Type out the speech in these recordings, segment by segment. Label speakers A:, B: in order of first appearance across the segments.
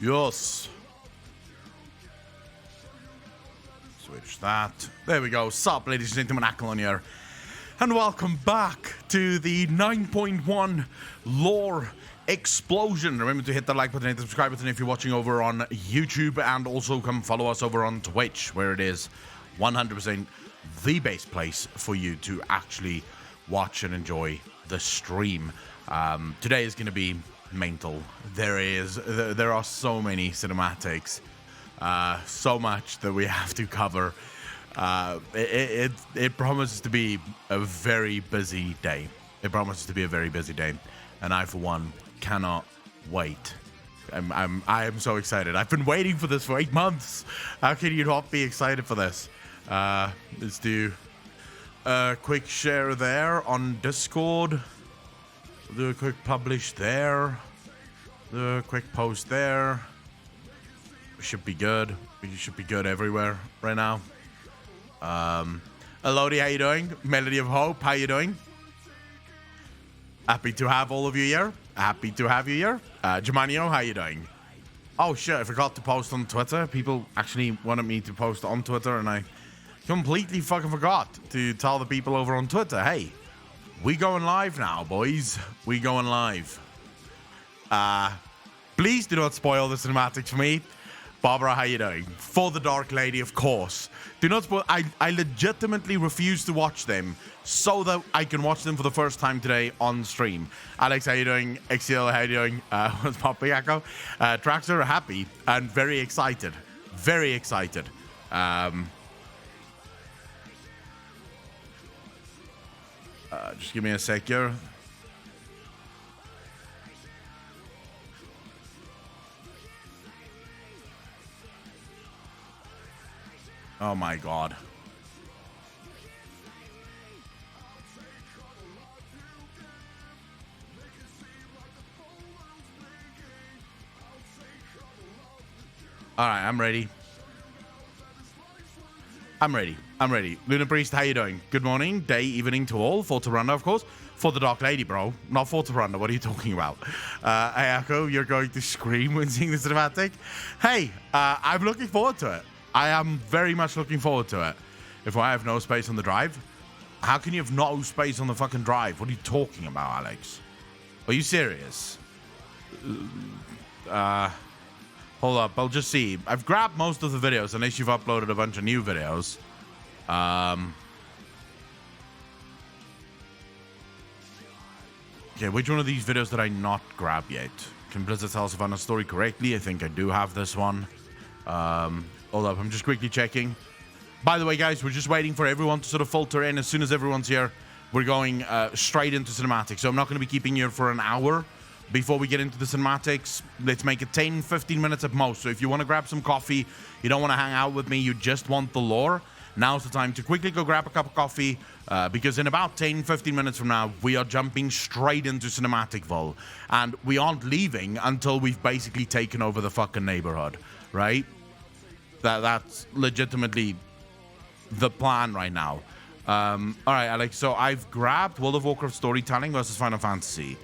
A: Yes. Switch that. There we go. Sup, ladies and gentlemen, Ackle on here. And welcome back to the 9.1 lore explosion. Remember to hit the like button and the subscribe button if you're watching over on YouTube, and also come follow us over on Twitch, where it is 100% the best place for you to actually watch and enjoy the stream. Today is going to be mental. There are so many cinematics, so much that we have to cover. It promises to be a very busy day. It promises to be a very busy day, and I, for one, cannot wait. I am so excited. I've been waiting for this for 8 months. How can you not be excited for this? Let's do a quick share there on Discord. We'll do a quick publish there. Do a quick post there. We should be good. We should be good everywhere right now. Elodie, how you doing? Melody of Hope, how you doing? Happy to have all of you here. Happy to have you here. Germanio, how you doing? Oh shit, I forgot to post on Twitter. People actually wanted me to post on Twitter, and I completely fucking forgot to tell the people over on Twitter, hey, we going live now, boys. We going live. Please do not spoil the cinematics for me. Barbara, how you doing? For the Dark Lady, of course. Do not spoil. I legitimately refuse to watch them so that I can watch them for the first time today on stream. Alex, how you doing? XL, how you doing? What's popping, Echo? Traxer, happy and very excited. Very excited. Just give me a sec here. Oh my god. Alright, I'm ready. I'm ready. Luna Priest, how you doing? Good morning, day, evening to all. For Torunda, of course. For the Dark Lady, bro. Not for Torunda. What are you talking about? Ayako, you're going to scream when seeing the cinematic? Hey, I'm looking forward to it. I am very much looking forward to it. If I have no space on the drive, how can you have no space on the fucking drive? What are you talking about, Alex? Are you serious? Hold up, I'll just see. I've grabbed most of the videos, unless you've uploaded a bunch of new videos. Okay, which one of these videos did I not grab yet? Can Blizzard tell us if I know the story correctly? I think I do have this one. Hold up, I'm just quickly checking. By the way, guys, we're just waiting for everyone to sort of filter in. As soon as everyone's here, we're going straight into cinematics. So I'm not going to be keeping you here for an hour before we get into the cinematics. Let's make it 10, 15 minutes at most. So if you want to grab some coffee, you don't want to hang out with me, you just want the lore, now's the time to quickly go grab a cup of coffee, because in about 10, 15 minutes from now, we are jumping straight into Cinematicville. And we aren't leaving until we've basically taken over the fucking neighborhood, right? That's legitimately the plan right now. All right, Alex, so I've grabbed World of Warcraft Storytelling versus Final Fantasy.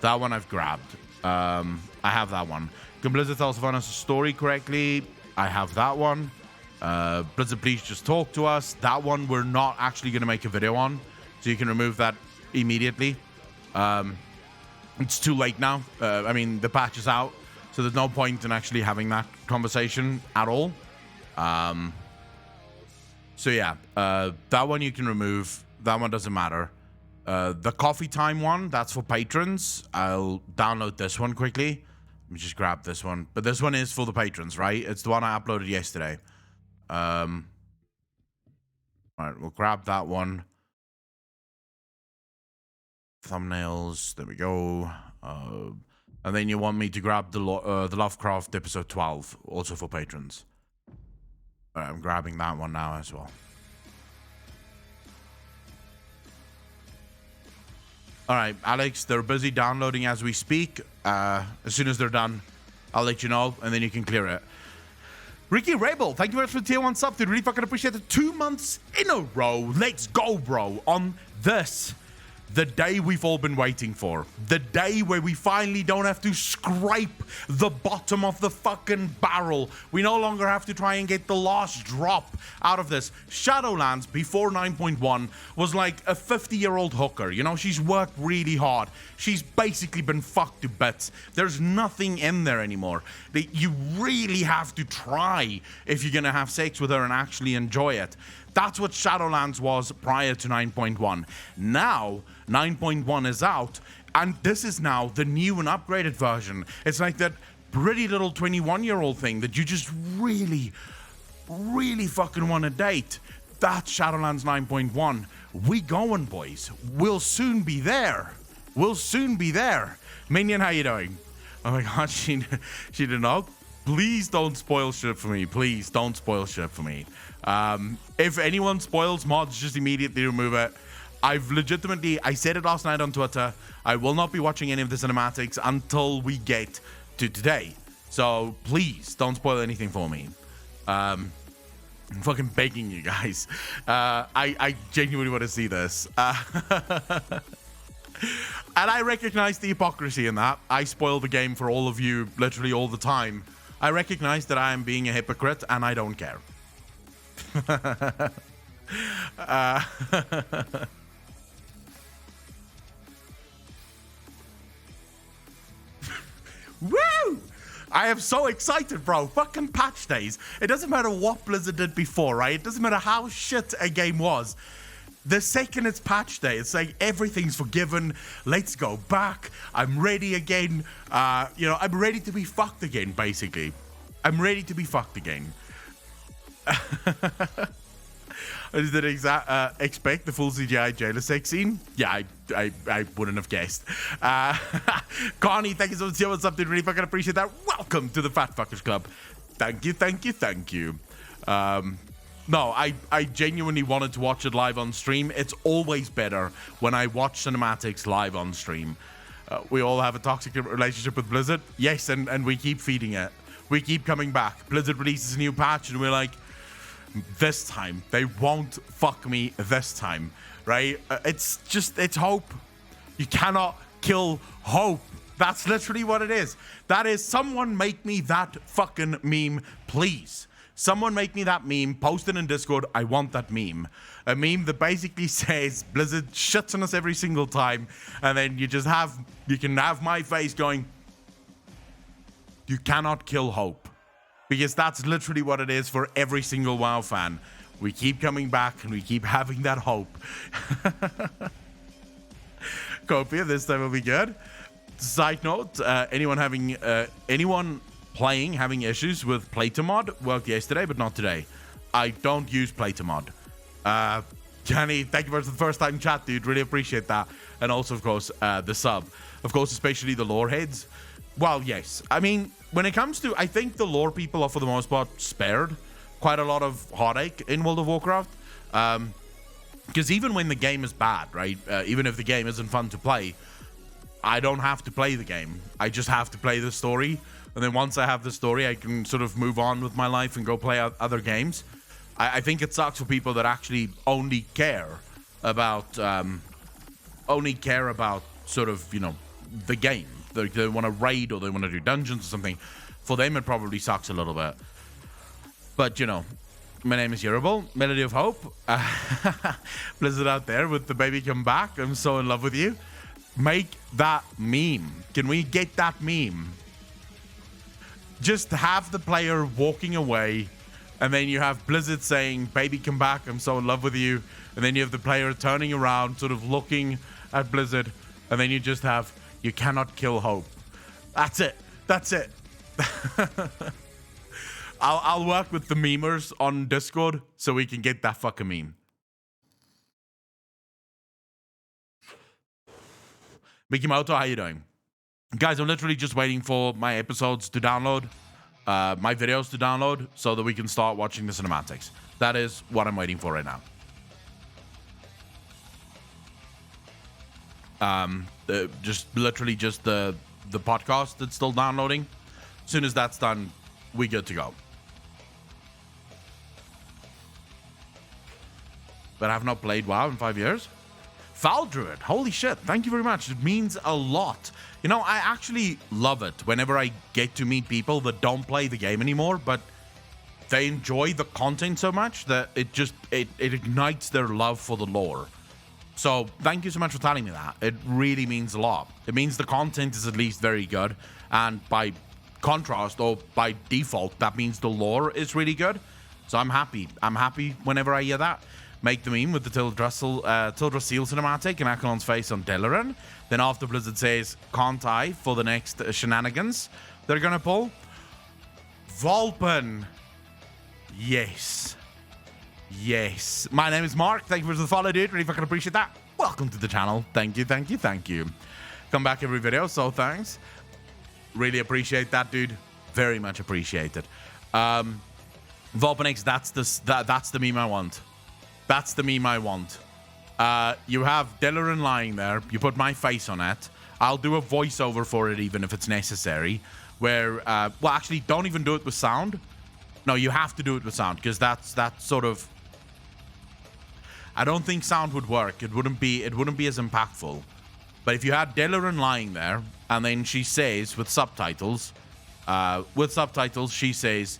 A: That one I've grabbed. I have that one. Can Blizzard tell us if I know the story correctly? I have that one. Blizzard, please just talk to us. That one we're not actually going to make a video on, so you can remove that immediately. It's too late now. I mean, the patch is out, so there's no point in actually having that conversation at all. So yeah, that one you can remove. That one doesn't matter. The coffee time one, that's for patrons. I'll download this one quickly. Let me just grab this one. But this one is for the patrons, right? It's the one I uploaded yesterday. All right, we'll grab that one. Thumbnails, there we go. And then you want me to grab the Lovecraft episode 12, also for patrons. All right, I'm grabbing that one now as well. All right, Alex, they're busy downloading as we speak. As soon as they're done, I'll let you know, and then you can clear it. Ricky Rebel, thank you very much for the tier 1 sub, dude. Really fucking appreciate it. 2 months in a row. Let's go, bro, on this The day we've all been waiting for. The day where we finally don't have to scrape the bottom of the fucking barrel. We no longer have to try and get the last drop out of this. Shadowlands, before 9.1, was like a 50-year-old hooker. You know, she's worked really hard. She's basically been fucked to bits. There's nothing in there anymore. You really have to try if you're gonna have sex with her and actually enjoy it. That's what Shadowlands was prior to 9.1. Now, 9.1 is out, and this is now the new and upgraded version. It's like that pretty little 21-year-old thing that you just really, really fucking want to date. That's Shadowlands 9.1. We going, boys. We'll soon be there. We'll soon be there. Minion, how you doing? Oh my god, she didn't know. Please don't spoil shit for me. Please don't spoil shit for me. If anyone spoils mods, just immediately remove it. I've legitimately, I said it last night on Twitter, I will not be watching any of the cinematics until we get to today. So please don't spoil anything for me. I'm fucking begging you guys. I genuinely want to see this. And I recognize the hypocrisy in that. I spoil the game for all of you literally all the time. I recognize that I am being a hypocrite and I don't care. Woo! I am so excited, bro. Fucking patch days. It doesn't matter what Blizzard did before, right? It doesn't matter how shit a game was. The second it's patch day, it's like everything's forgiven. Let's go back. I'm ready again. I'm ready to be fucked again, basically. I'm ready to be fucked again. Did expect the full CGI jailer sex scene? Yeah, I wouldn't have guessed. Connie, thank you so much for something. Really fucking appreciate that. Welcome to the Fat Fuckers Club. Thank you, thank you, thank you. No, I genuinely wanted to watch it live on stream. It's always better when I watch cinematics live on stream. We all have a toxic relationship with Blizzard. Yes, and we keep feeding it. We keep coming back. Blizzard releases a new patch and we're like, this time. They won't fuck me this time, right? It's hope. You cannot kill hope. That's literally what it is. That is, someone make me that fucking meme, please. Someone make me that meme, post it in Discord. I want that meme. A meme that basically says Blizzard shits on us every single time, and then you can have my face going, you cannot kill hope. Because that's literally what it is for every single WoW fan. We keep coming back and we keep having that hope. Copia, this time will be good. Side note, anyone playing having issues with Platomod worked yesterday, but not today. I don't use Platomod. Johnny, thank you for the first time chat, dude. Really appreciate that. And also, of course, the sub. Of course, especially the lore heads. Well, yes. I mean, when it comes to, I think the lore people are for the most part spared quite a lot of heartache in World of Warcraft. Because even when the game is bad, right? Even if the game isn't fun to play, I don't have to play the game. I just have to play the story. And then once I have the story, I can sort of move on with my life and go play other games. I think it sucks for people that actually only care about sort of, you know, the game. They want to raid or they want to do dungeons or something. For them, it probably sucks a little bit. But, you know, my name is Yerbal, Melody of Hope. Blizzard out there with the baby come back. I'm so in love with you. Make that meme. Can we get that meme? Just have the player walking away, and then you have Blizzard saying, baby, come back, I'm so in love with you. And then you have the player turning around, sort of looking at Blizzard, and then you just have, you cannot kill hope. That's it. That's it. I'll work with the memers on Discord so we can get that fucking meme. Mickey Moto, how you doing? Guys, I'm literally just waiting for my episodes to download, my videos to download, so that we can start watching the cinematics. That is what I'm waiting for right now. Just literally just the podcast that's still downloading. As soon as that's done, we good to go. But I have not played WoW in 5 years. Foul Druid, holy shit, thank you very much. It means a lot. You know, I actually love it whenever I get to meet people that don't play the game anymore, but they enjoy the content so much that it ignites their love for the lore. So thank you so much for telling me that. It really means a lot. It means the content is at least very good, and by contrast, or by default, that means the lore is really good. So I'm happy. I'm happy whenever I hear that. Make the meme with the Tildrassil cinematic and Akalon's face on Delaran. Then after Blizzard says, can't I, for the next shenanigans they're gonna pull. Volpen. Yes. Yes. My name is Mark. Thank you for the follow, dude. Really fucking appreciate that. Welcome to the channel. Thank you, thank you, thank you. Come back every video, so thanks. Really appreciate that, dude. Very much appreciate it. Volpenix, that's the meme I want. That's the meme I want. You have Delaran lying there. You put my face on it. I'll do a voiceover for it, even if it's necessary. Where, well, actually, don't even do it with sound. No, you have to do it with sound, because that's sort of. I don't think sound would work. It wouldn't be as impactful. But if you had Delaran lying there, and then she says with subtitles, she says,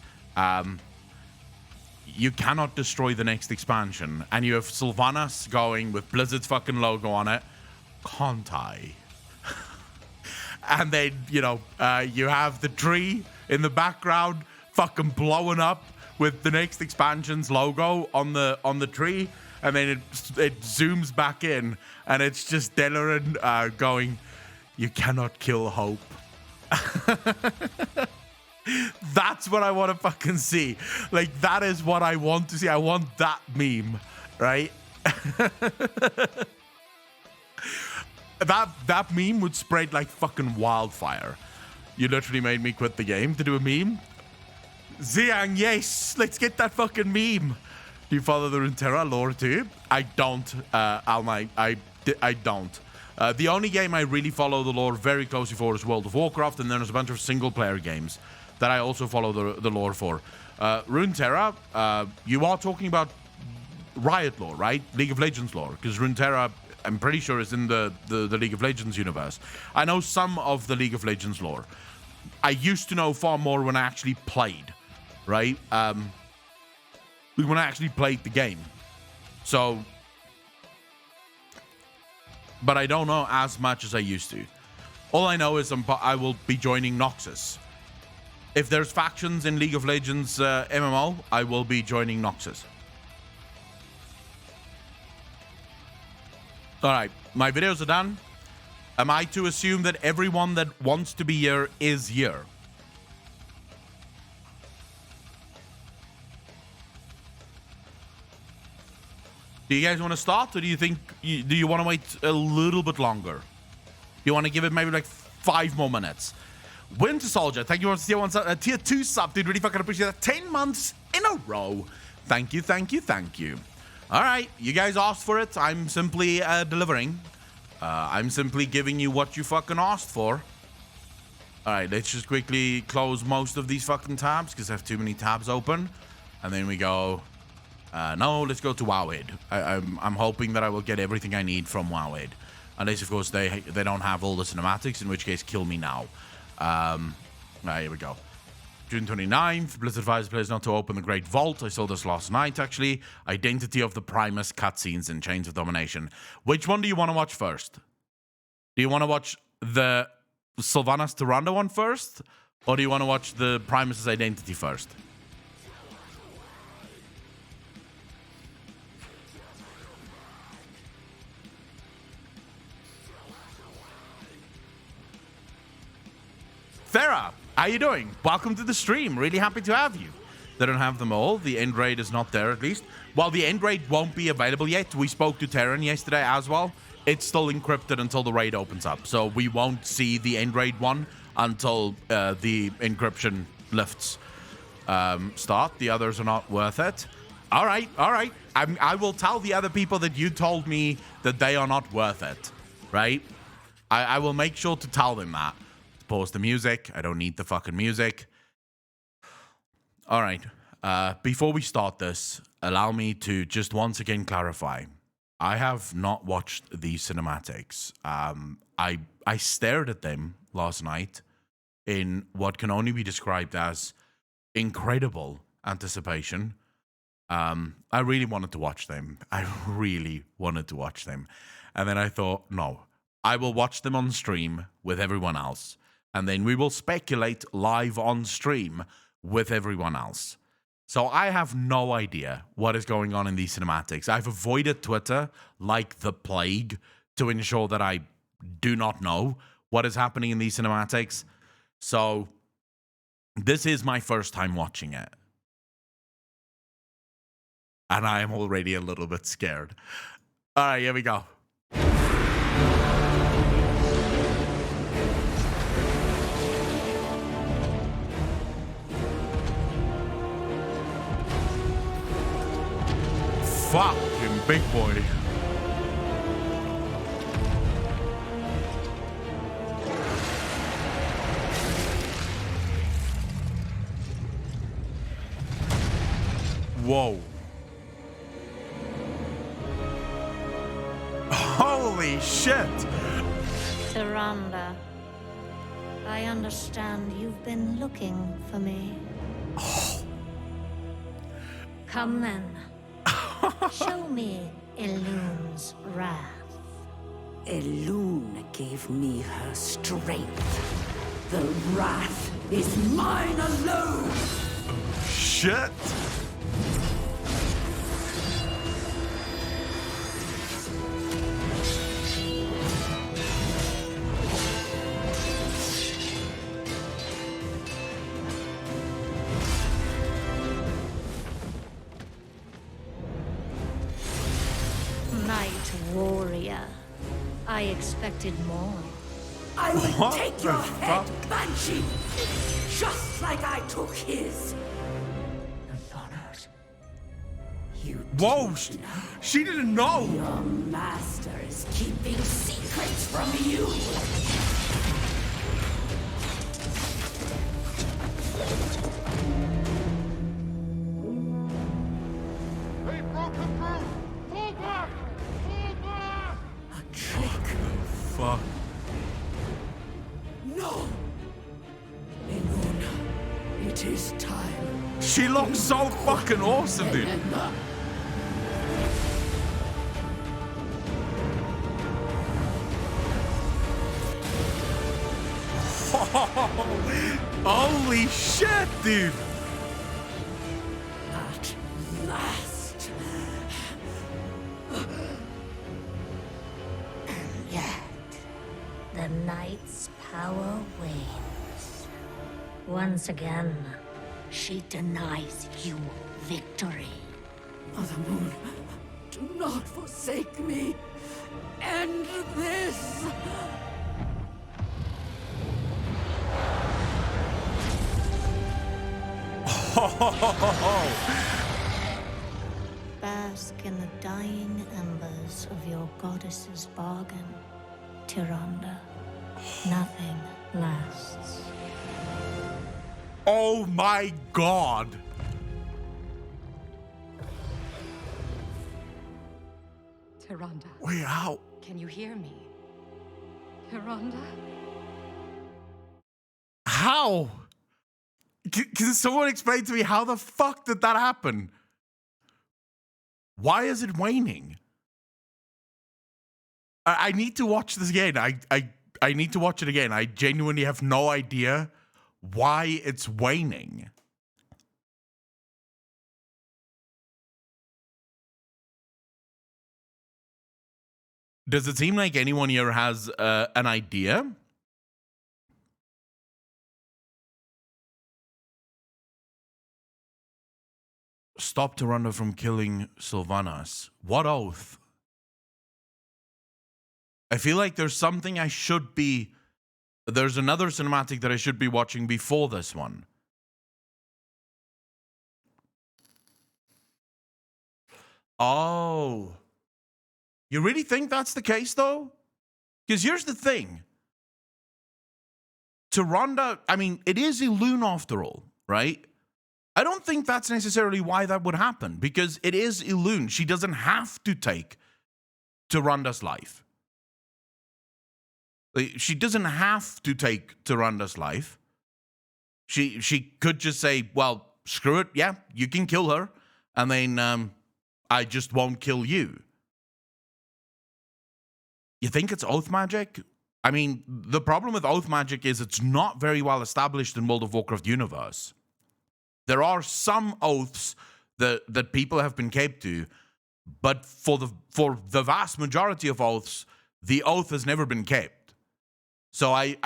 A: you cannot destroy the next expansion. And you have Sylvanas going with Blizzard's fucking logo on it. Can't I? And then, you know, you have the tree in the background fucking blowing up with the next expansion's logo on the tree. And then it zooms back in. And it's just Delaran going, you cannot kill hope. That's what I want to fucking see. Like, that is what I want to see. I want that meme, right? that meme would spread like fucking wildfire. You literally made me quit the game to do a meme. Xiang, yes, let's get that fucking meme. Do you follow the Runeterra lore too? I don't, Almite. I don't. The only game I really follow the lore very closely for is World of Warcraft, and then there's a bunch of single-player games that I also follow the lore for. Runeterra, you are talking about Riot lore, right? League of Legends lore, because Runeterra, I'm pretty sure, is in the League of Legends universe. I know some of the League of Legends lore. I used to know far more when I actually played, right? When I actually played the game. So, but I don't know as much as I used to. All I know is I will be joining Noxus. If there's factions in League of Legends MMO, I will be joining Noxus. Alright, my videos are done. Am I to assume that everyone that wants to be here is here? Do you guys want to start, or do you think do you want to wait a little bit longer? You want to give it maybe like 5 more minutes? Winter Soldier, thank you for tier 2 sub, dude. Really fucking appreciate that. 10 months in a row. Thank you, thank you, thank you. All right, you guys asked for it. I'm simply delivering. I'm simply giving you what you fucking asked for. All right, let's just quickly close most of these fucking tabs because I have too many tabs open. And then we go. No, let's go to Wowhead. I'm hoping that I will get everything I need from Wowhead. Unless, of course, they don't have all the cinematics, in which case, kill me now. Here we go. June 29th, Blizzard advises players not to open the Great Vault. I saw this last night, actually. Identity of the Primus cutscenes in Chains of Domination. Which one do you want to watch first? Do you want to watch the Sylvanas Tyrande one first? Or do you want to watch the Primus's Identity first? Farah, how you doing? Welcome to the stream. Really happy to have you. They don't have them all. The end raid is not there, at least. Well, the end raid won't be available yet. We spoke to Terran yesterday as well. It's still encrypted until the raid opens up. So we won't see the end raid one until the encryption lifts start. The others are not worth it. All right, all right. I will tell the other people that you told me that they are not worth it, right? I will make sure to tell them that. Pause the music. I don't need the fucking music. All right. Before we start this, allow me to just once again clarify. I have not watched the cinematics. I stared at them last night in what can only be described as incredible anticipation. I really wanted to watch them. I really wanted to watch them. And then I thought, no, I will watch them on stream with everyone else. And then we will speculate live on stream with everyone else. So I have no idea what is going on in these cinematics. I've avoided Twitter like the plague to ensure that I do not know what is happening in these cinematics. So this is my first time watching it. And I am already a little bit scared. All right, here we go. Fucking big boy. Whoa. Holy shit.
B: Tyrande, I understand you've been looking for me. Come then. Show me Elune's wrath.
C: Elune gave me her strength. The wrath is mine alone!
A: Shit.
B: Night warrior. I expected more.
C: I will
A: What
C: take
A: the
C: your
A: fuck?
C: head, Banshee! Just like I took his! You
A: Whoa.
C: didn't know.
A: She didn't know.
C: Your master is keeping secrets from you!
D: They broke him through! Fall back! Fall back!
C: A trick!
A: Fuck.
C: No! Elune, it is time.
A: She looks so fucking awesome, dude.
C: Remember,
A: Holy shit, dude.
C: at last.
B: Yet, the night's power wanes. Once again, she denies you victory.
C: Mother Moon, do not forsake me. End this.
B: Bask in the dying embers of your goddess's bargain, Tyrande. Nothing lasts.
A: Oh my god.
E: Tyrande,
A: Wait, how?
E: can you hear me? Tyrande?
A: How? Can someone explain to me how the fuck did that happen? Why is it waning? I need to watch this again. I need to watch it again. I genuinely have no idea why it's waning. Does it seem like anyone here has an idea? Stop Tyrande from killing Sylvanas. What oath? I feel like there's something I should be... There's another cinematic that I should be watching before this one. Oh. You really think that's the case, though? Because here's the thing. Tyrande, I mean, it is Elune after all, right? I don't think that's necessarily why that would happen, because it is Elune. She doesn't have to take Tyranda's life. She doesn't have to take Tyranda's life. She could just say, well, screw it, yeah, you can kill her, and then I just won't kill you. You think it's oath magic? I mean, the problem with oath magic is it's not very well established in World of Warcraft universe. There are some oaths that people have been kept to, but for the vast majority of oaths, the oath has never been kept. So I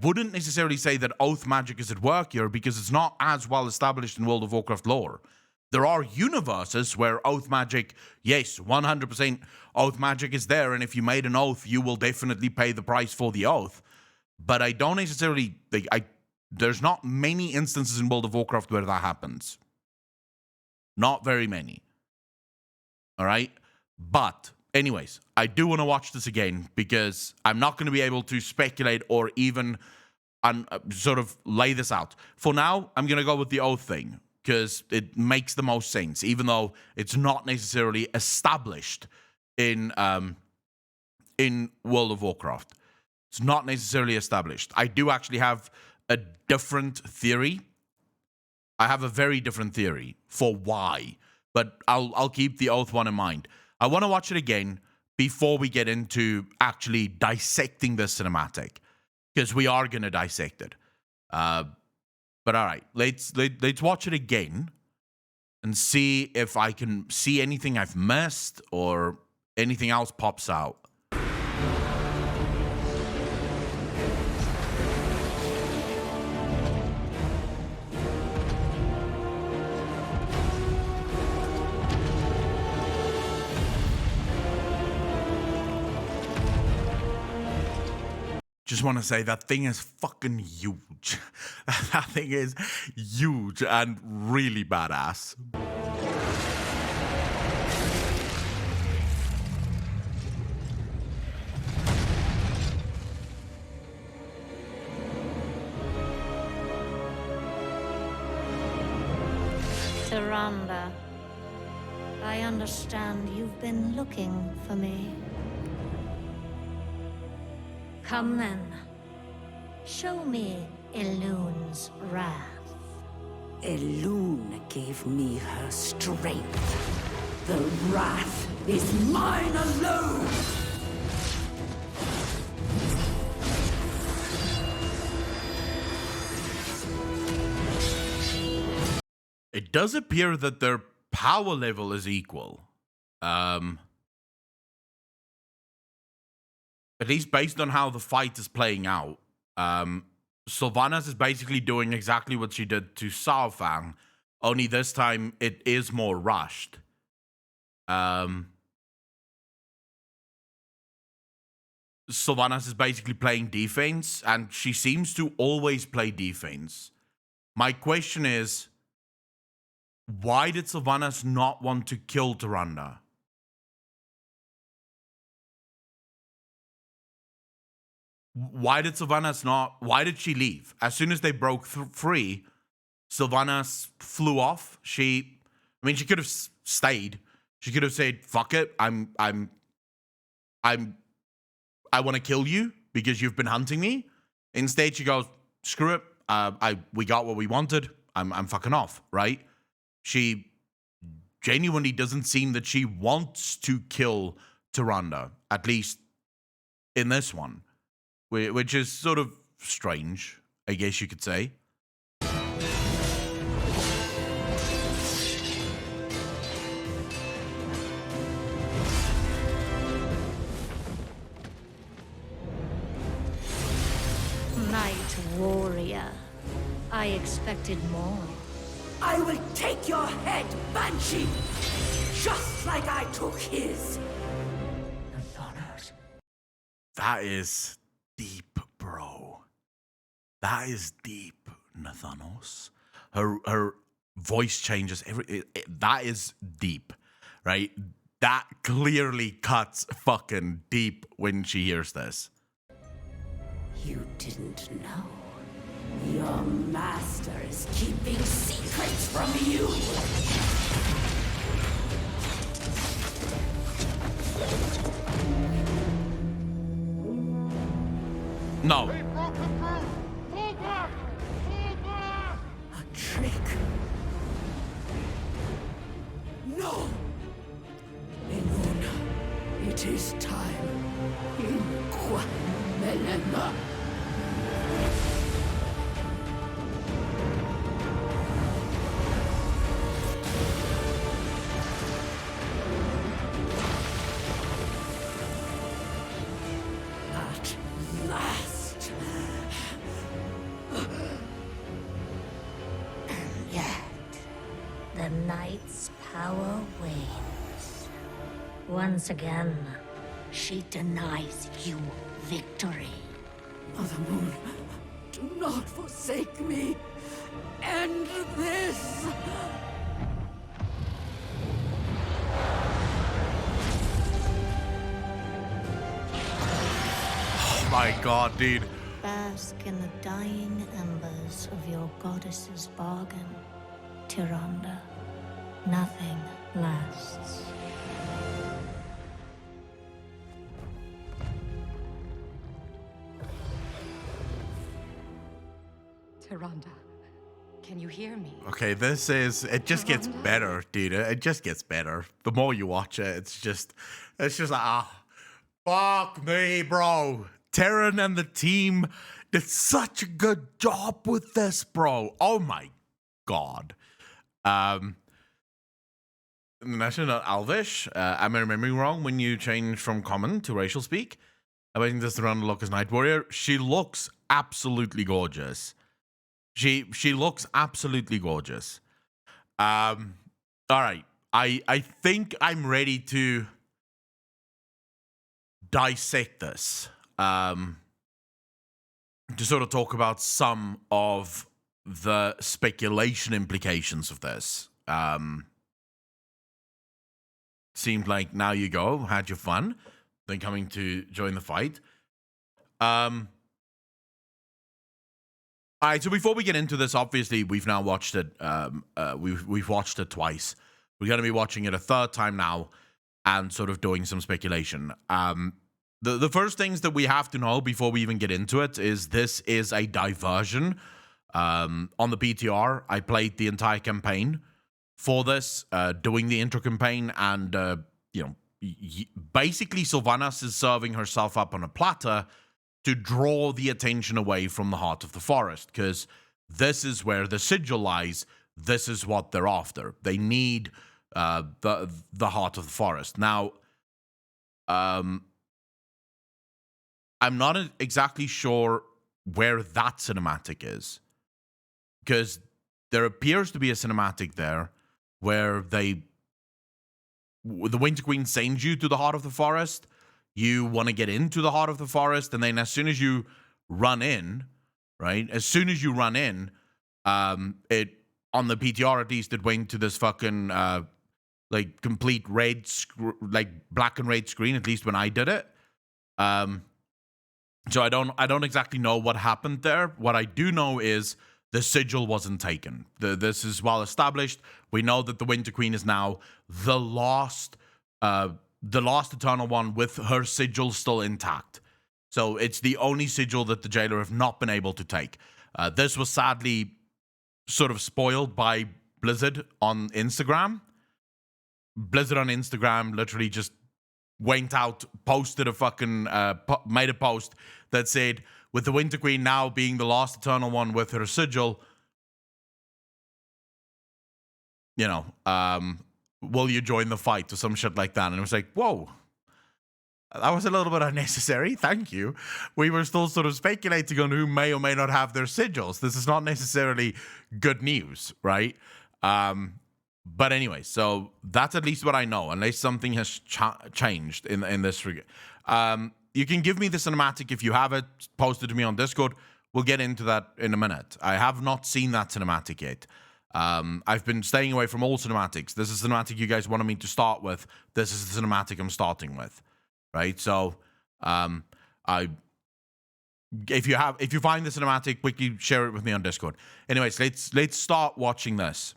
A: wouldn't necessarily say that oath magic is at work here because it's not as well established in World of Warcraft lore. There are universes where oath magic, yes, 100% oath magic is there, and if you made an oath, you will definitely pay the price for the oath. But I don't necessarily think there's not many instances in World of Warcraft where that happens. Not very many. All right? But anyways, I do want to watch this again because I'm not going to be able to speculate or even sort of lay this out. For now, I'm going to go with the oath thing because it makes the most sense, even though it's not necessarily established in World of Warcraft. It's not necessarily established. I do actually have a different theory. I have a very different theory for why, but I'll keep the oath one in mind. I want to watch it again before we get into actually dissecting this cinematic, because we are going to dissect it. But all right, let's watch it again and see if I can see anything I've missed or anything else pops out. Just want to say that thing is fucking huge. That thing is huge and really badass.
B: Tyrande, I understand you've been looking for me. Come then. Show me Elune's wrath.
C: Elune gave me her strength. The wrath is mine alone!
A: It does appear that their power level is equal. At least based on how the fight is playing out. Sylvanas is basically doing exactly what she did to Saurfang, only this time it is more rushed. Sylvanas is basically playing defense, and she seems to always play defense. My question is, why did Sylvanas not want to kill Tyrande? Why did she leave? As soon as they broke free, Sylvanas flew off. She could have stayed. She could have said, fuck it, I want to kill you because you've been hunting me. Instead, she goes, screw it, we got what we wanted, I'm fucking off, right? She genuinely doesn't seem that she wants to kill Tyrande, at least in this one. Which is sort of strange, I guess you could say.
B: Night warrior. I expected more.
C: I will take your head, Banshee! Just like I took his!
A: That is deep, bro. That is deep, Nathanos. Her voice changes. That is deep, right? That clearly cuts fucking deep when she hears this.
C: You didn't know. Your master is keeping secrets from you!
A: No.
D: They've broken through! Fall back! Fall back!
C: A trick. No! Enuna, it is time. Inqua Melema. At last.
B: And yet, the Knight's power wanes. Once again, she denies you victory.
C: Mother Moon, do not forsake me. End this.
A: Oh my god, dude.
B: Bask in the dying embers of your goddess's bargain, Tyrande. Nothing lasts.
E: Tyrande, can you hear me?
A: Okay, this is, it just gets
E: Tyrande?
A: better, dude. It just gets better. The more you watch it, it's just like, fuck me, bro. Terran and the team did such a good job with this, bro. Oh my god. National not Alvish. Am I remembering wrong when you change from common to racial speak? I'm waiting this around to look as Night Warrior. She looks absolutely gorgeous. She looks absolutely gorgeous. All right. I think I'm ready to dissect this. To sort of talk about some of the speculation implications of this. Seemed like now you go, had your fun, then coming to join the fight. All right, so before we get into this, obviously we've now watched it. We've watched it twice. We're going to be watching it a third time now, and sort of doing some speculation. The first things that we have to know before we even get into it is this is a diversion. On the PTR, I played the entire campaign for this, doing the intro campaign, and basically Sylvanas is serving herself up on a platter to draw the attention away from the heart of the forest, because this is where the sigil lies. This is what they're after. They need the heart of the forest. Now, I'm not exactly sure where that cinematic is, because there appears to be a cinematic there where the Winter Queen sends you to the heart of the forest. You want to get into the heart of the forest, and then as soon as you run in, right? As soon as you run in, it on the PTR at least, it went to this fucking like complete red, like black and red screen. At least when I did it. So I don't exactly know what happened there. What I do know is the sigil wasn't taken. This is well established. We know that the Winter Queen is now the last Eternal One with her sigil still intact. So it's the only sigil that the Jailer have not been able to take. This was sadly sort of spoiled by Blizzard on Instagram. Blizzard on Instagram literally just went out, posted a fucking, made a post that said, with the Winter Queen now being the last Eternal One with her sigil, will you join the fight or some shit like that? And it was like, whoa, that was a little bit unnecessary. Thank you. We were still sort of speculating on who may or may not have their sigils. This is not necessarily good news, right? But anyway, so that's at least what I know, unless something has changed in this regard. You can give me the cinematic if you have it, post it to me on Discord. We'll get into that in a minute. I have not seen that cinematic yet. I've been staying away from all cinematics. This is the cinematic you guys wanted me to start with. This is the cinematic I'm starting with, right? So, if you find the cinematic, quickly share it with me on Discord. Anyways, let's start watching this.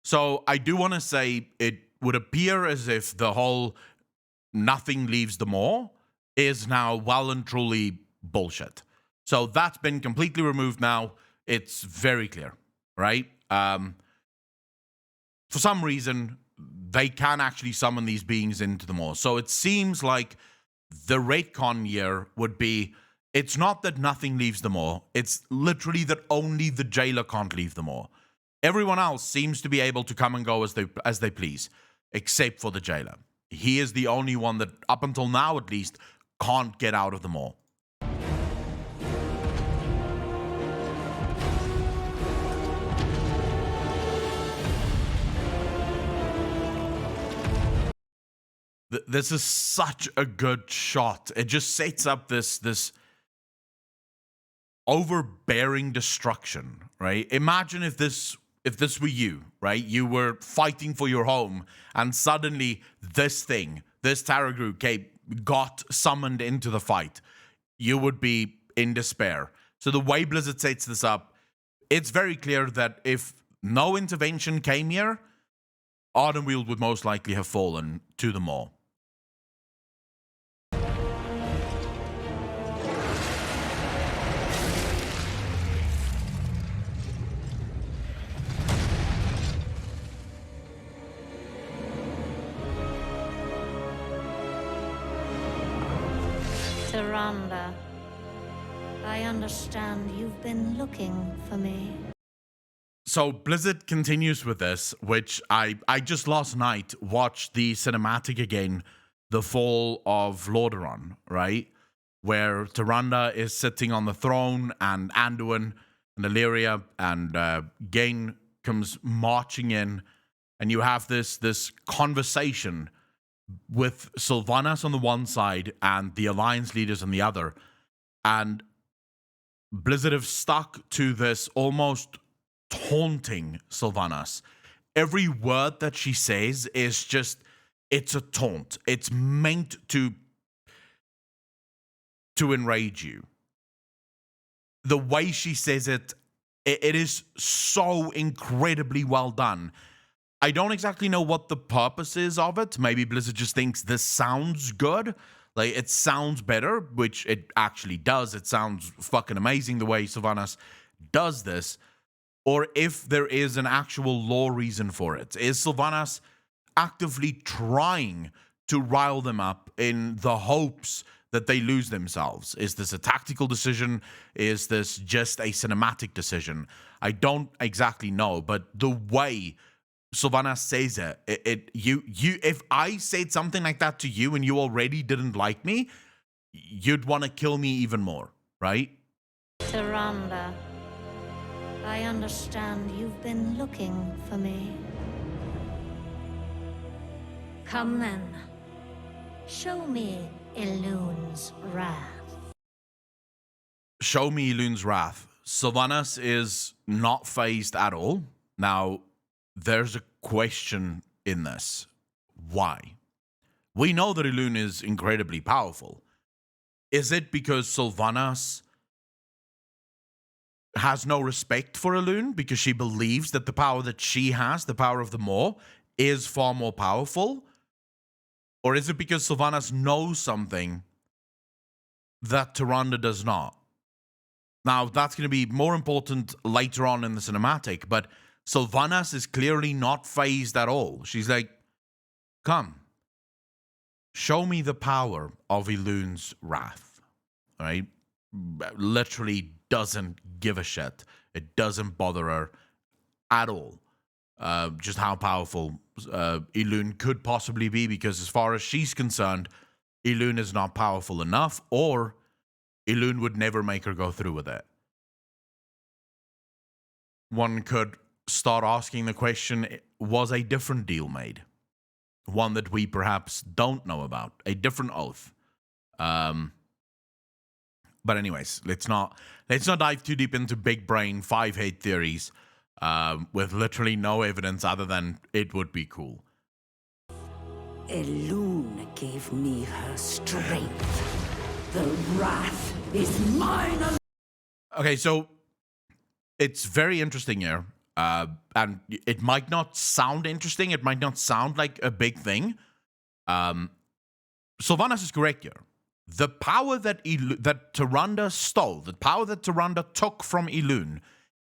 A: So I do want to say it would appear as if the whole nothing leaves the maw is now well and truly bullshit. So that's been completely removed now. It's very clear, right? For some reason, they can actually summon these beings into the maw. So it seems like the retcon here would be, it's not that nothing leaves the maw, it's literally that only the jailer can't leave the maw. Everyone else seems to be able to come and go as they please, except for the jailer. He is the only one that, up until now at least, can't get out of the maw. This is such a good shot. It just sets up this overbearing destruction, right? Imagine if this were you, right? You were fighting for your home, and suddenly this Tara group got summoned into the fight. You would be in despair. So the way Blizzard sets this up, it's very clear that if no intervention came here, Ardenweald would most likely have fallen to the maw.
B: Tyrande, I understand you've been looking for me.
A: So Blizzard continues with this, which I just last night watched the cinematic again, The Fall of Lordaeron, right? Where Tyrande is sitting on the throne, and Anduin and Illyria and Gain comes marching in, and you have this conversation with Sylvanas on the one side and the Alliance leaders on the other. And Blizzard have stuck to this almost taunting Sylvanas. Every word that she says is just, it's a taunt. It's meant to enrage you. The way she says it, it is so incredibly well done. I don't exactly know what the purpose is of it. Maybe Blizzard just thinks this sounds good. Like, it sounds better, which it actually does. It sounds fucking amazing the way Sylvanas does this. Or if there is an actual lore reason for it. Is Sylvanas actively trying to rile them up in the hopes that they lose themselves? Is this a tactical decision? Is this just a cinematic decision? I don't exactly know, but the way Sylvanas says it, if I said something like that to you and you already didn't like me, you'd want to kill me even more, right?
B: Tyrande, I understand you've been looking for me. Come then. Show me Ilune's wrath.
A: Show me Ilune's wrath. Sylvanas is not phased at all. Now, there's a question in this. Why? We know that Ilune is incredibly powerful. Is it because Sylvanas has no respect for Ilune because she believes that the power that she has, the power of the Maw, is far more powerful? Or is it because Sylvanas knows something that Tyrande does not? Now, that's going to be more important later on in the cinematic, but Sylvanas is clearly not phased at all. She's like, come, show me the power of Ilune's wrath. All right? Literally doesn't give a shit. It doesn't bother her at all. Just how powerful Ilune could possibly be, because as far as she's concerned, Ilune is not powerful enough, or Ilune would never make her go through with it. One could start asking the question, was a different deal made? One that we perhaps don't know about. A different oath. But anyways, let's not dive too deep into big brain 5-head theories with literally no evidence other than it would be cool.
C: Ilune gave me her strength. The wrath is mine.
A: Okay, so it's very interesting here. And it might not sound interesting. It might not sound like a big thing. Sylvanas is correct here. The power that Tyrande stole, the power that Tyrande took from Elune,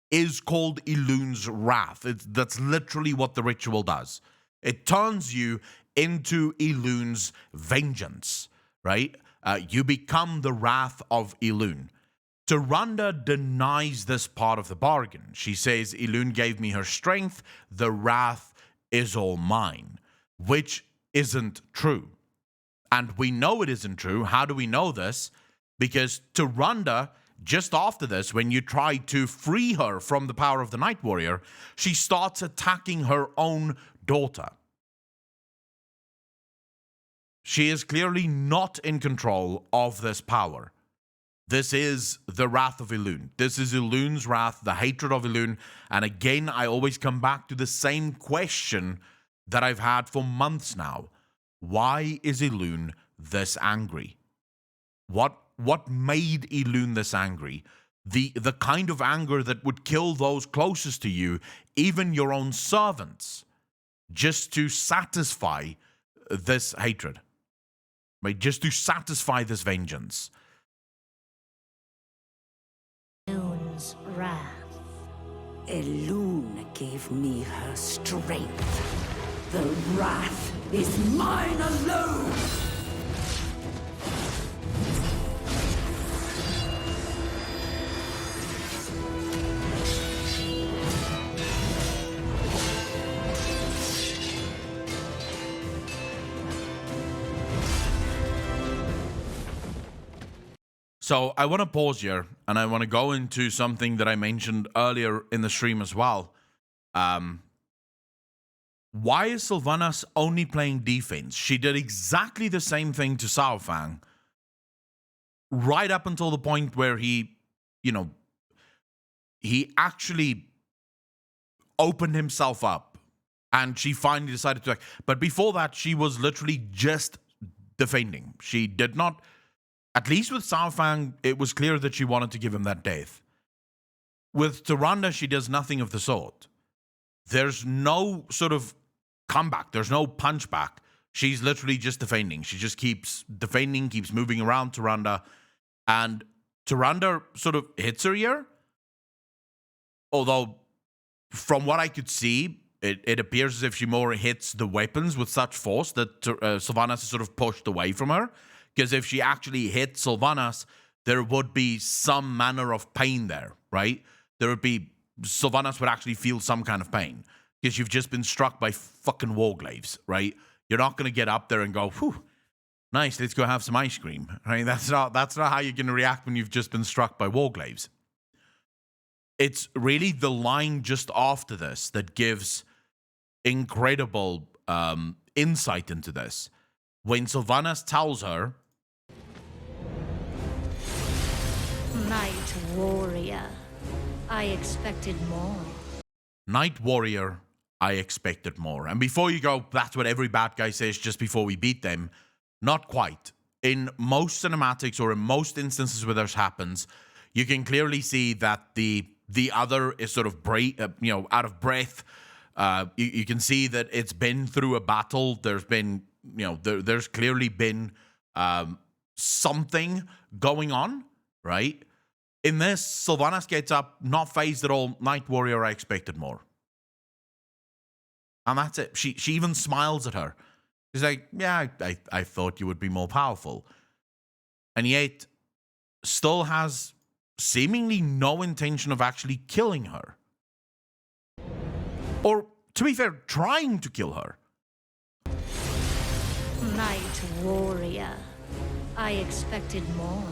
A: is called Elune's Wrath. That's literally what the ritual does. It turns you into Elune's vengeance, right? You become the wrath of Elune. Tyrande denies this part of the bargain. She says, Elune gave me her strength, the wrath is all mine, which isn't true. And we know it isn't true. How do we know this? Because Tyrande, just after this, when you try to free her from the power of the Night Warrior, she starts attacking her own daughter. She is clearly not in control of this power. This is the wrath of Elune. This is Elune's wrath, the hatred of Elune. And again, I always come back to the same question that I've had for months now. Why is Elune this angry? What made Elune this angry? The kind of anger that would kill those closest to you, even your own servants, just to satisfy this hatred. Right? Just to satisfy this vengeance.
B: Elune's wrath.
C: Elune gave me her strength. The wrath is mine alone!
A: So I want to pause here, and I want to go into something that I mentioned earlier in the stream as well. Why is Sylvanas only playing defense? She did exactly the same thing to Sao Fang, right up until the point where he actually opened himself up, and she finally decided to act. But before that, she was literally just defending. She did not, at least with Sao Fang, it was clear that she wanted to give him that death. With Tyrande, she does nothing of the sort. There's no sort of comeback. There's no punch back. She's literally just defending. She just keeps defending, keeps moving around Tyrande. And Tyrande sort of hits her here. Although, from what I could see, it appears as if she more hits the weapons with such force that Sylvanas is sort of pushed away from her. Because if she actually hit Sylvanas, there would be some manner of pain there, right? Sylvanas would actually feel some kind of pain. Because you've just been struck by fucking warglaives, right? You're not going to get up there and go, whew, nice, let's go have some ice cream. Right? That's not how you're going to react when you've just been struck by warglaives. It's really the line just after this that gives incredible insight into this. When Sylvanas tells her,
B: Night Warrior, I expected more.
A: Night Warrior, I expected more. And before you go, that's what every bad guy says just before we beat them. Not quite. In most cinematics or in most instances where this happens, you can clearly see that the other is sort of out of breath. You can see that it's been through a battle. There's been, there's clearly been something going on, right? In this, Sylvanas gets up, not phased at all. Night Warrior, I expected more. And that's it. She even smiles at her. She's like, yeah, I thought you would be more powerful. And yet, still has seemingly no intention of actually killing her. Or, to be fair, trying to kill her.
B: Night Warrior, I expected more.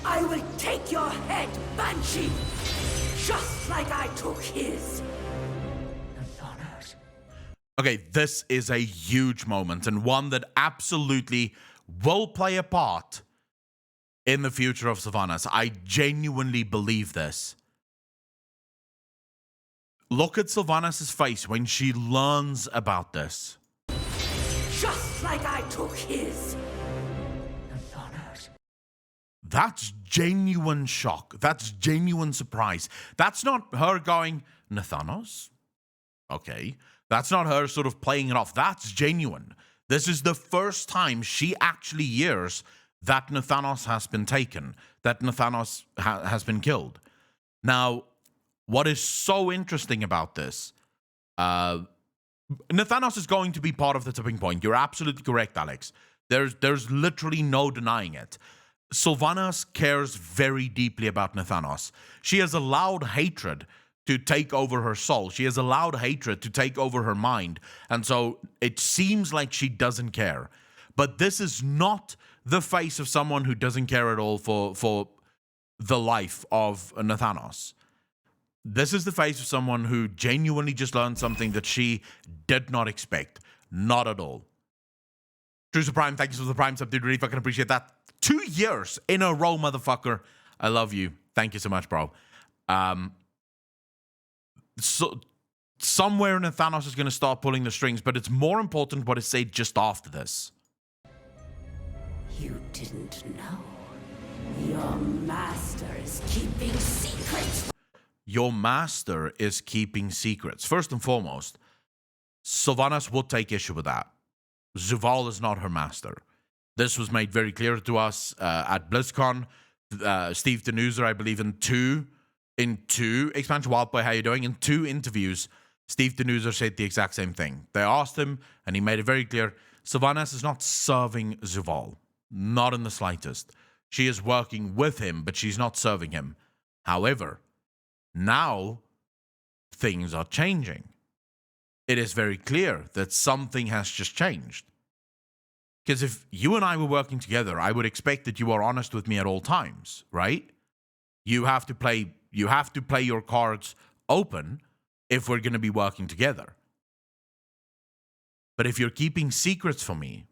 C: I will take your head, Banshee! Just like I took his!
A: Okay, this is a huge moment, and one that absolutely will play a part in the future of Sylvanas. I genuinely believe this. Look at Sylvanas' face when she learns about this.
C: Just like I took his!
A: That's genuine shock. That's genuine surprise. That's not her going, Nathanos? Okay. That's not her sort of playing it off. That's genuine. This is the first time she actually hears that Nathanos has been taken, that Nathanos has been killed. Now, what is so interesting about this, Nathanos is going to be part of the tipping point. You're absolutely correct, Alex. There's literally no denying it. Sylvanas cares very deeply about Nathanos. She has allowed hatred to take over her soul. She has allowed hatred to take over her mind. And so it seems like she doesn't care. But this is not the face of someone who doesn't care at all for the life of Nathanos. This is the face of someone who genuinely just learned something that she did not expect. Not at all. True Prime, thank you for the Prime sub, dude. Really fucking appreciate that. 2 years in a row, motherfucker. I love you. Thank you so much, bro. So somewhere Nathanos is going to start pulling the strings, but it's more important what is said just after this.
C: You didn't know. Your master is keeping secrets.
A: Your master is keeping secrets. First and foremost, Sylvanas would take issue with that. Zuval is not her master. This was made very clear to us at BlizzCon. Steve Denuser, I believe, in two expansion Wildboy, how you doing? In 2 interviews, Steve Denuser said the exact same thing. They asked him, and he made it very clear, Sylvanas is not serving Zuval. Not in the slightest. She is working with him, but she's not serving him. However, now things are changing. It is very clear that something has just changed. Because if you and I were working together, I would expect that you are honest with me at all times, right? You have to play your cards open if we're going to be working together. But if you're keeping secrets from me,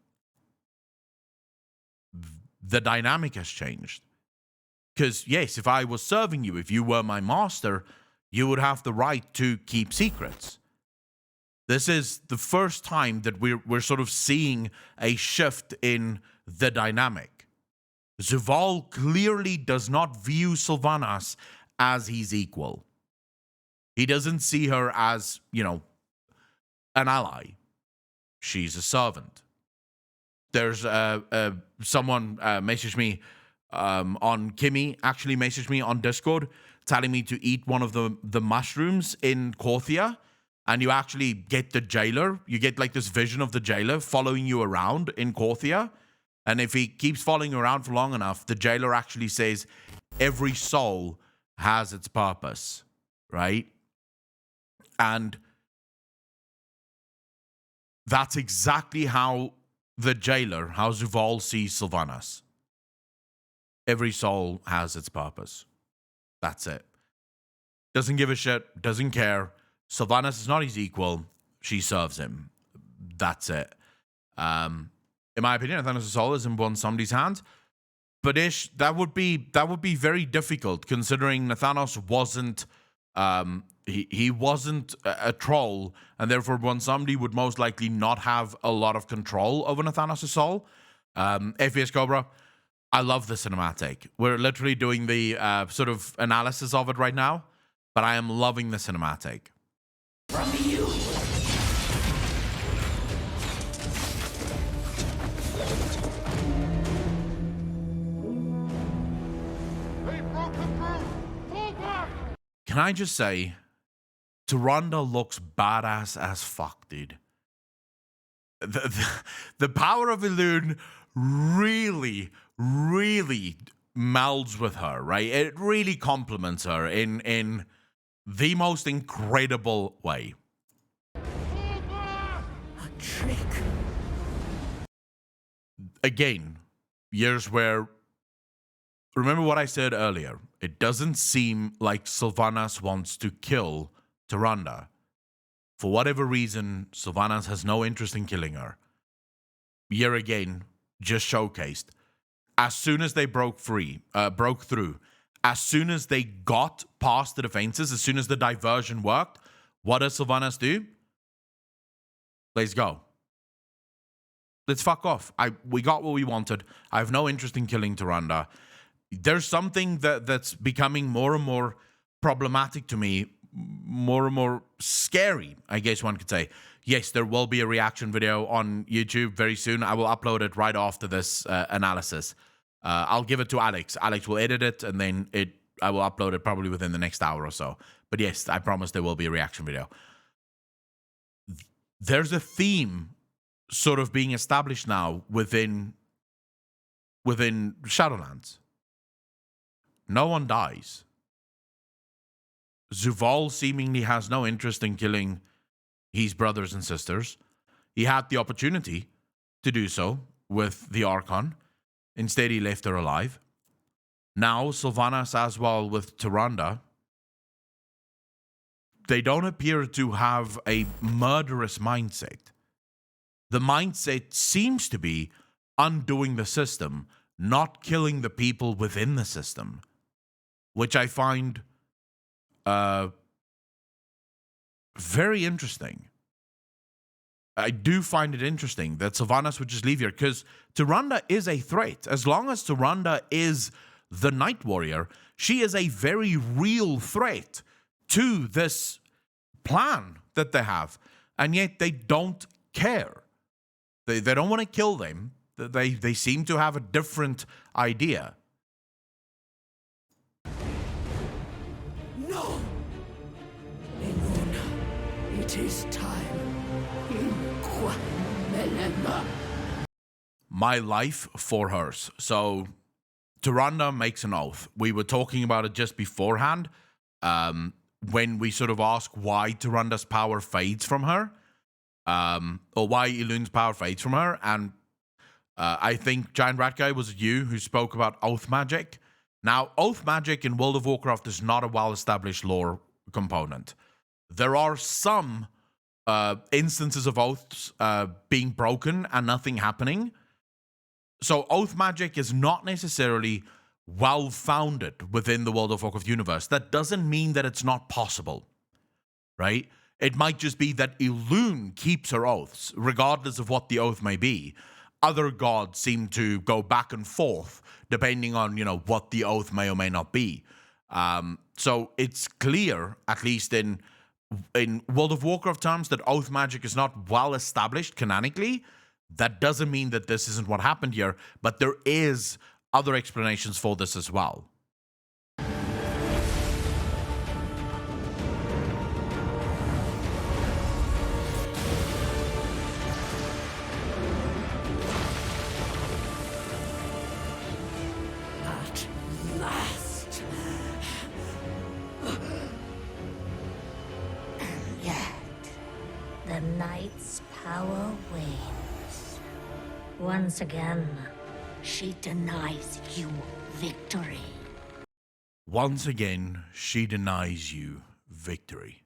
A: the dynamic has changed. Because yes, if I was serving you, if you were my master, you would have the right to keep secrets. This is the first time that we're sort of seeing a shift in the dynamic. Zuval clearly does not view Sylvanas as his equal. He doesn't see her as, an ally. She's a servant. There's someone messaged me on Kimmy, actually messaged me on Discord, telling me to eat one of the mushrooms in Korthia. And you actually get the jailer. You get like this vision of the jailer following you around in Korthia. And if he keeps following you around for long enough, the jailer actually says, every soul has its purpose, right? And that's exactly how the jailer, how Zuval sees Sylvanas. Every soul has its purpose. That's it. Doesn't give a shit, doesn't care. Sylvanas is not his equal. She serves him. That's it. In my opinion, Nathanos' soul is in somebody's hands. But that would be very difficult considering Nathanos wasn't he wasn't a troll, and therefore somebody would most likely not have a lot of control over Nathanos' soul. FPS Cobra, I love the cinematic. We're literally doing the sort of analysis of it right now, but I am loving the cinematic.
C: From you.
D: They've broken through! Fall back!
A: Can I just say, Tyrande looks badass as fuck, dude. The power of Elune really, really melds with her, right? It really complements her in the most incredible way.
D: Fall back!
C: A trick.
A: Again, years where, remember what I said earlier, it doesn't seem like Sylvanas wants to kill Tyrande. For whatever reason, Sylvanas has no interest in killing her. Year again, just showcased. As soon as they broke through, as soon as they got past the defenses, as soon as the diversion worked, what does Sylvanas do? Let's go. Let's fuck off. We got what we wanted. I have no interest in killing Tyrande. there's something that's becoming more and more problematic to me, more and more scary, I guess one could say. Yes, there will be a reaction video on YouTube very soon. I will upload it right after this analysis. I'll give it to Alex. Alex will edit it, and then I will upload it probably within the next hour or so. But yes, I promise there will be a reaction video. There's a theme sort of being established now within Shadowlands. No one dies. Zuval seemingly has no interest in killing his brothers and sisters. He had the opportunity to do so with the Archon. Instead, he left her alive. Now, Sylvanas as well with Tyrande, they don't appear to have a murderous mindset. The mindset seems to be undoing the system, not killing the people within the system, which I find very interesting. I do find it interesting that Sylvanas would just leave here, because Tyrande is a threat. As long as Tyrande is the Night Warrior, she is a very real threat to this plan that they have. And yet they don't care. They don't want to kill them. They seem to have a different idea.
C: No! Eluna, it is time. Inqua Melema.
A: My life for hers. So Tyrande makes an oath. We were talking about it just beforehand, when we sort of ask why Tyranda's power fades from her, or why Elune's power fades from her. And I think Giant Rat Guy was you who spoke about oath magic. Now, oath magic in World of Warcraft is not a well-established lore component. There are some instances of oaths being broken and nothing happening. So oath magic is not necessarily well-founded within the World of Warcraft universe. That doesn't mean that it's not possible, right? It might just be that Elune keeps her oaths, regardless of what the oath may be. Other gods seem to go back and forth, depending on, what the oath may or may not be. So it's clear, at least in World of Warcraft terms, that oath magic is not well established canonically. That doesn't mean that this isn't what happened here, but there is other explanations for this as well.
C: At last.
B: And yet, the Knight's power wanes. Once again, she denies you victory.
A: Once again, she denies you victory.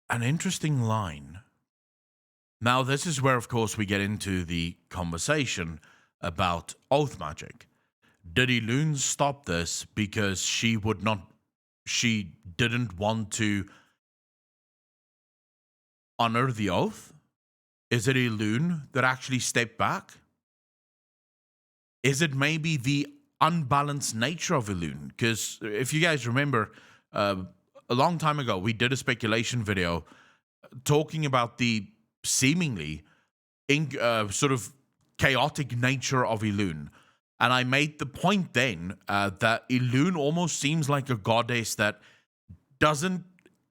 A: An interesting line. Now, this is where, of course, we get into the conversation about oath magic. Did Elune stop this because she didn't want to honor the oath? Is it Elune that actually stepped back? Is it maybe the unbalanced nature of Elune? Because if you guys remember, a long time ago, we did a speculation video talking about the seemingly sort of chaotic nature of Elune. And I made the point then that Elune almost seems like a goddess that doesn't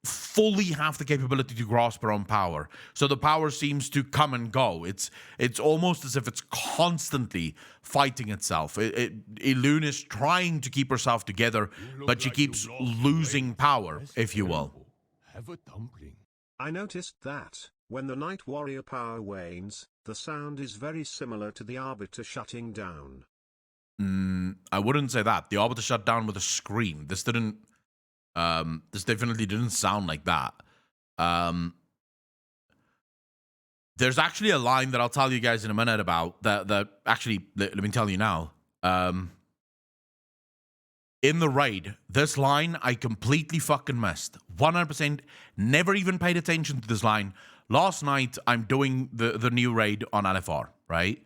A: fully have the capability to grasp her own power. So the power seems to come and go. It's almost as if it's constantly fighting itself. Elune is trying to keep herself together, but she keeps losing power, if you will.
D: Have a dumpling.
F: I noticed that, when the Night Warrior power wanes, the sound is very similar to the Arbiter shutting down.
A: I wouldn't say that. The Arbiter shut down with a scream. This definitely didn't sound like that. There's actually a line that I'll tell you guys in a minute about that actually, let me tell you now. In the raid, this line I completely fucking missed. 100%, never even paid attention to this line. Last night, I'm doing the new raid on LFR, right?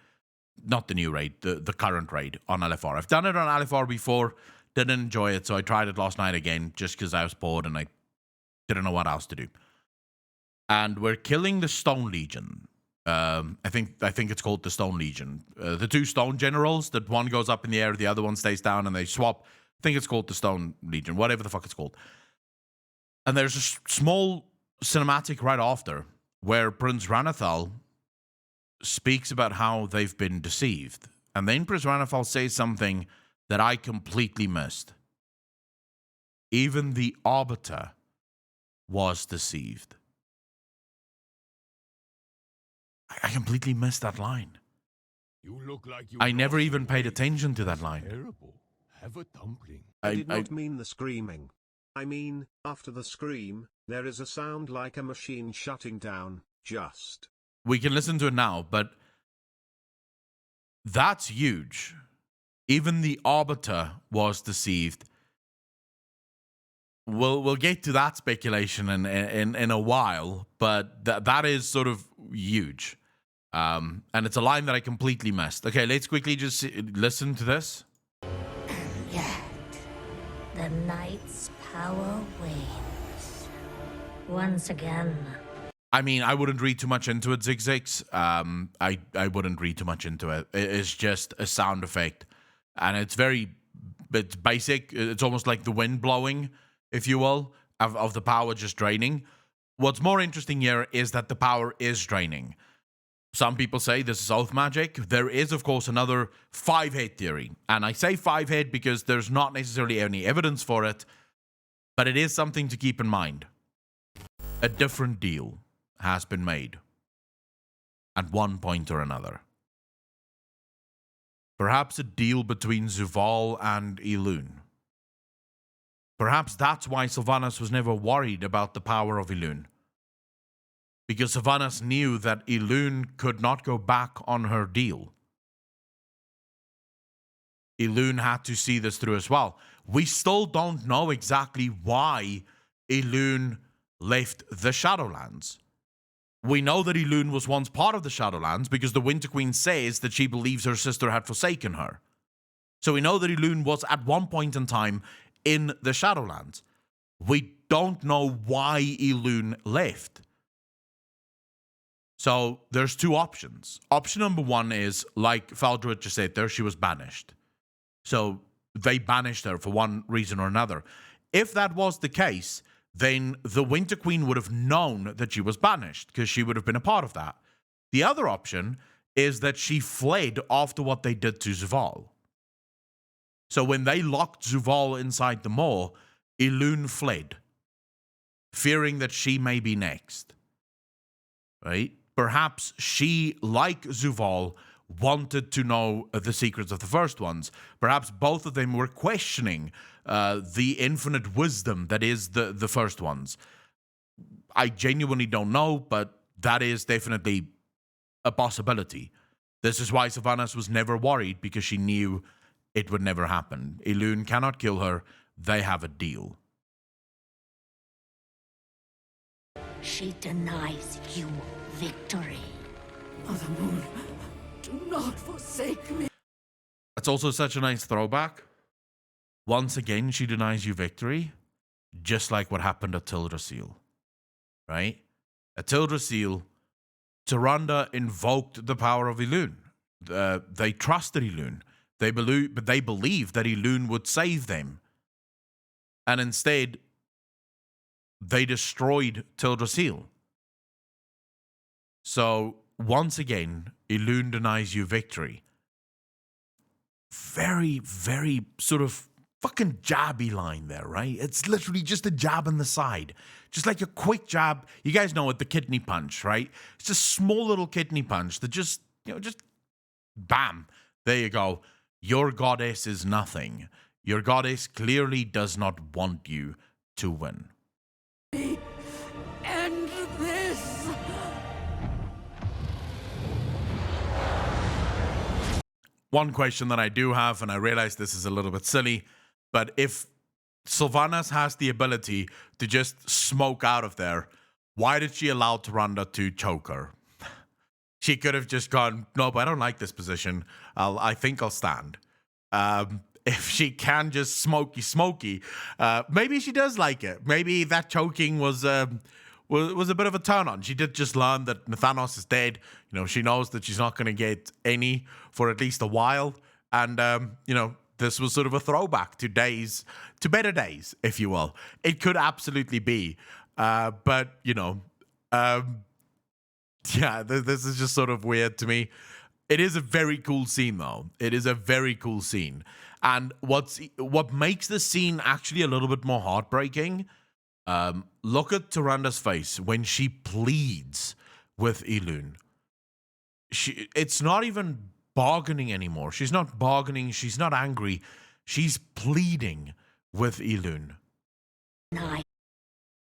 A: not the new raid, the current raid on LFR. I've done it on LFR before, didn't enjoy it, so I tried it last night again just because I was bored and I didn't know what else to do. And we're killing the Stone Legion. I think it's called the Stone Legion. The two Stone Generals, that one goes up in the air, the other one stays down, and they swap. I think it's called the Stone Legion, whatever the fuck it's called. And there's a small cinematic right after where Prince Ranethal speaks about how they've been deceived. And then Prince Ranethal says something that I completely missed. Even the Arbiter was deceived. I completely missed that line.
D: You look like you
A: I never
D: lost
A: even
D: your
A: paid
D: way.
A: attention to that
D: That's
A: line.
D: Terrible. Have a dumpling.
F: I did not mean the screaming. I mean, after the scream, there is a sound like a machine shutting down, just.
A: We can listen to it now, but that's huge. Even the Arbiter was deceived. We'll get to that speculation in a while, but that is sort of huge. And it's a line that I completely missed. Okay, let's quickly just listen to this.
B: Yet, the night's power wanes. Once again.
A: I mean, I wouldn't read too much into it, Zigzags. I wouldn't read too much into it. It's just a sound effect. And it's basic. It's almost like the wind blowing, if you will, of the power just draining. What's more interesting here is that the power is draining. Some people say this is oath magic. There is, of course, another 5-head theory. And I say 5-head because there's not necessarily any evidence for it, but it is something to keep in mind. A different deal has been made at one point or another. Perhaps a deal between Zuval and Elune. Perhaps that's why Sylvanas was never worried about the power of Elune. Because Sylvanas knew that Elune could not go back on her deal. Elune had to see this through as well. We still don't know exactly why Elune left the Shadowlands. We know that Elune was once part of the Shadowlands because the Winter Queen says that she believes her sister had forsaken her. So we know that Elune was at one point in time in the Shadowlands. We don't know why Elune left. So there's two options. Option number one is, like Faldruid just said there, she was banished. So they banished her for one reason or another. If that was the case, then the Winter Queen would have known that she was banished because she would have been a part of that. The other option is that she fled after what they did to Zuval. So when they locked Zuval inside the maw, Elune fled, fearing that she may be next. Right? Perhaps she, like Zuval, wanted to know the secrets of the first ones. Perhaps both of them were questioning the infinite wisdom that is the first ones. I genuinely don't know, but that is definitely a possibility. This is why Sylvanas was never worried, because she knew it would never happen. Elune cannot kill her. They have a deal.
B: She denies you victory.
C: Mother Moon, do not forsake me.
A: That's also such a nice throwback. Once again, she denies you victory, just like what happened at Tildrassil. Right? At Tildrassil, Tyrande invoked the power of Elune. They trusted Elune. They believed that Elune would save them. And instead, they destroyed Tildrassil. So, once again, Elune denies you victory. Very, very sort of fucking jabby line there, right? It's literally just a jab on the side. Just like a quick jab. You guys know it, the kidney punch, right? It's a small little kidney punch that just bam. There you go. Your goddess is nothing. Your goddess clearly does not want you to win.
C: End this!
A: One question that I do have, and I realize this is a little bit silly, but if Sylvanas has the ability to just smoke out of there, why did she allow Tyrande to choke her? She could have just gone, nope, I don't like this position. I think I'll stand. If she can just smoky, maybe she does like it. Maybe that choking was a bit of a turn on. She did just learn that Nathanos is dead. You know, she knows that she's not going to get any for at least a while. And, you know, this was sort of a throwback to better days, if you will. It could absolutely be. But, you know, yeah, this is just sort of weird to me. It is a very cool scene, though. It is a very cool scene. And what makes the scene actually a little bit more heartbreaking, look at Tyranda's face when she pleads with Elune. It's not even bargaining anymore. She's not bargaining. She's not angry. She's pleading with Elune.
C: I